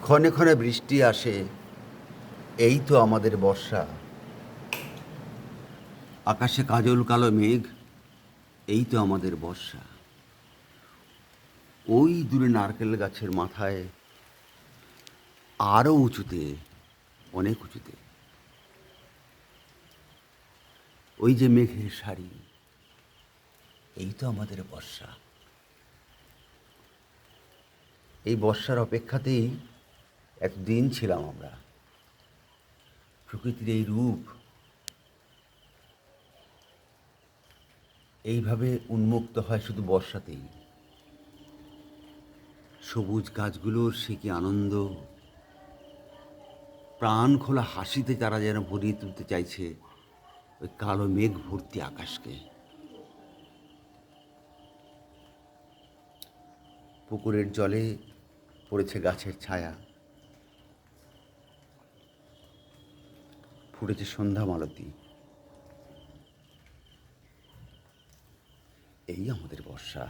ক্ষণে ক্ষণে বৃষ্টি আসে, এই তো আমাদের বর্ষা। আকাশে কাজল কালো মেঘ, এই তো আমাদের বর্ষা। ওই দূরে নারকেল গাছের মাথায়, আরও উঁচুতে, অনেক উঁচুতে, ওই যে মেঘের সারি, এই তো আমাদের বর্ষা। এই বর্ষার অপেক্ষাতেই এতদিন ছিলাম আমরা। প্রকৃতির এই রূপ এইভাবে উন্মুক্ত হয় শুধু বর্ষাতেই। সবুজ গাছগুলোর সে কি আনন্দ! প্রাণ খোলা হাসিতে তারা যেন ভরিয়ে তুলতে চাইছে ওই কালো মেঘ ভর্তি আকাশকে। পুকুরের জলে পড়েছে গাছের ছায়া, ফুটেছে সন্ধ্যা মালতী। এই আমাদের বর্ষা।